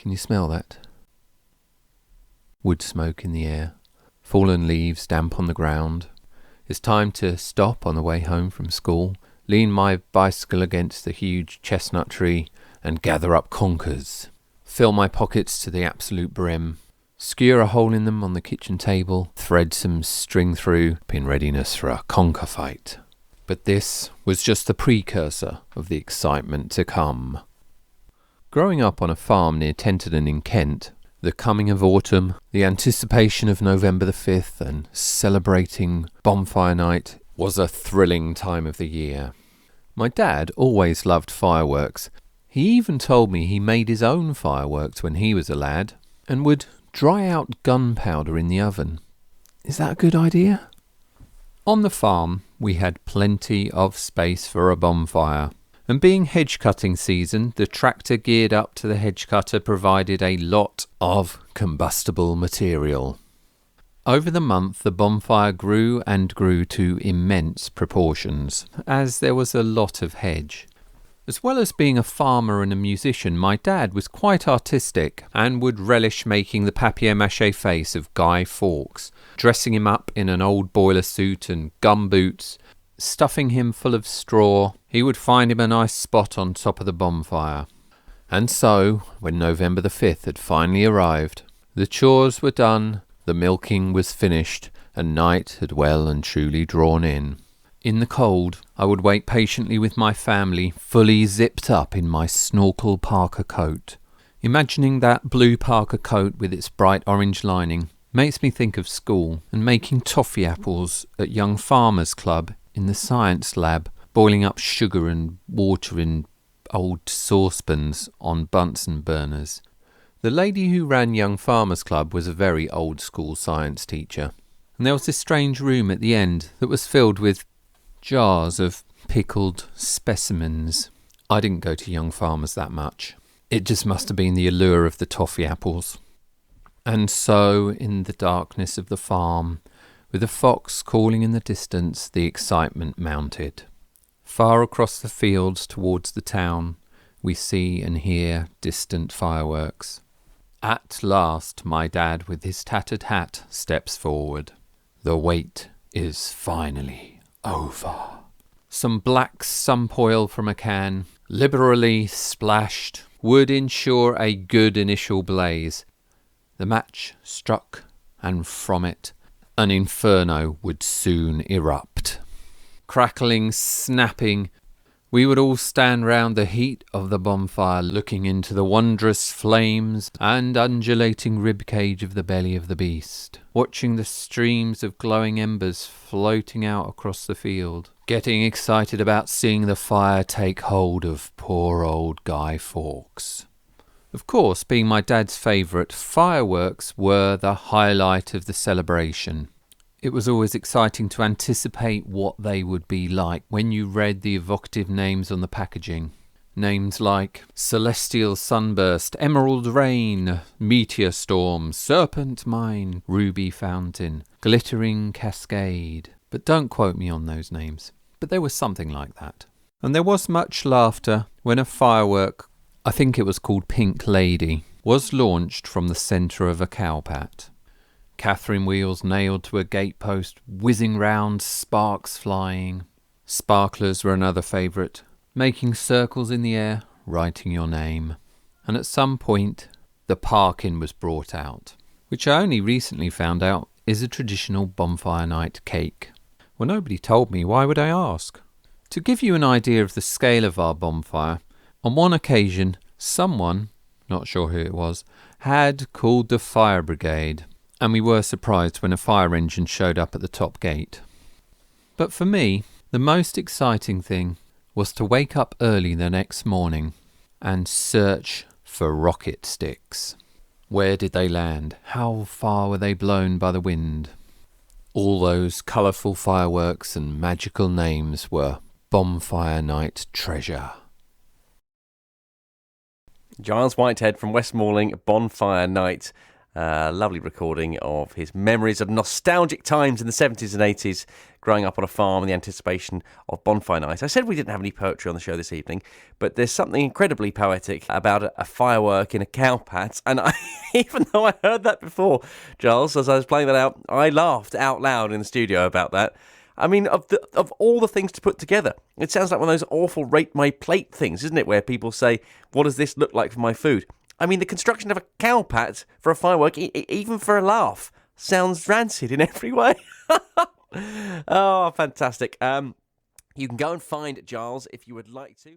Can you smell that? Wood smoke in the air, fallen leaves damp on the ground. It's time to stop on the way home from school, lean my bicycle against the huge chestnut tree and gather up conkers. Fill my pockets to the absolute brim. Skewer a hole in them on the kitchen table, thread some string through, in readiness for a conker fight. But this was just the precursor of the excitement to come. Growing up on a farm near Tenterden in Kent, the coming of autumn, the anticipation of November the 5th and celebrating Bonfire Night was a thrilling time of the year. My dad always loved fireworks. He even told me he made his own fireworks when he was a lad and would dry out gunpowder in the oven. Is that a good idea? On the farm, we had plenty of space for a bonfire. And being hedge cutting season, the tractor geared up to the hedge cutter provided a lot of combustible material. Over the month, the bonfire grew and grew to immense proportions, as there was a lot of hedge. As well as being a farmer and a musician, my dad was quite artistic and would relish making the papier-mâché face of Guy Fawkes, dressing him up in an old boiler suit and gumboots, stuffing him full of straw. He would find him a nice spot on top of the bonfire. And so, when November the 5th had finally arrived, the chores were done, the milking was finished, and night had well and truly drawn in. In the cold, I would wait patiently with my family, fully zipped up in my snorkel parka coat. Imagining that blue parka coat with its bright orange lining makes me think of school and making toffee apples at Young Farmers Club in the science lab, boiling up sugar and water in old saucepans on Bunsen burners. The lady who ran Young Farmers Club was a very old school science teacher, and there was this strange room at the end that was filled with jars of pickled specimens. I didn't go to Young Farmers that much. It just must have been the allure of the toffee apples. And so, in the darkness of the farm, with a fox calling in the distance, the excitement mounted. Far across the fields towards the town, we see and hear distant fireworks. At last, my dad, with his tattered hat, steps forward. The wait is finally over. Some black sump oil from a can, liberally splashed, would ensure a good initial blaze. The match struck, and from it, an inferno would soon erupt. Crackling, snapping, we would all stand round the heat of the bonfire, looking into the wondrous flames and undulating ribcage of the belly of the beast, watching the streams of glowing embers floating out across the field, getting excited about seeing the fire take hold of poor old Guy Fawkes. Of course, being my dad's favourite, fireworks were the highlight of the celebration. It was always exciting to anticipate what they would be like when you read the evocative names on the packaging. Names like Celestial Sunburst, Emerald Rain, Meteor Storm, Serpent Mine, Ruby Fountain, Glittering Cascade. But don't quote me on those names. But there was something like that. And there was much laughter when a firework, I think it was called Pink Lady, was launched from the centre of a cowpat. Catherine wheels nailed to a gatepost, whizzing round, sparks flying. Sparklers were another favourite, making circles in the air, writing your name. And at some point, the parkin was brought out, which I only recently found out is a traditional bonfire night cake. Well, nobody told me, why would I ask? To give you an idea of the scale of our bonfire, on one occasion, someone, not sure who it was, had called the fire brigade, and we were surprised when a fire engine showed up at the top gate. But for me, the most exciting thing was to wake up early the next morning and search for rocket sticks. Where did they land? How far were they blown by the wind? All those colourful fireworks and magical names were Bonfire Night treasure. Giles Whitehead from West Malling, Bonfire Night. Lovely recording of his memories of nostalgic times in the 70s and 80s, growing up on a farm in the anticipation of Bonfire Night. I said we didn't have any poetry on the show this evening, but there's something incredibly poetic about a firework in a cowpat, and even though I heard that before, Giles, as I was playing that out, I laughed out loud in the studio about that. I mean, of all the things to put together, it sounds like one of those awful rate my plate things, isn't it, where people say, what does this look like for my food? I mean, the construction of a cowpat for a firework, even for a laugh, sounds rancid in every way. Oh, fantastic. You can go and find Giles if you would like to.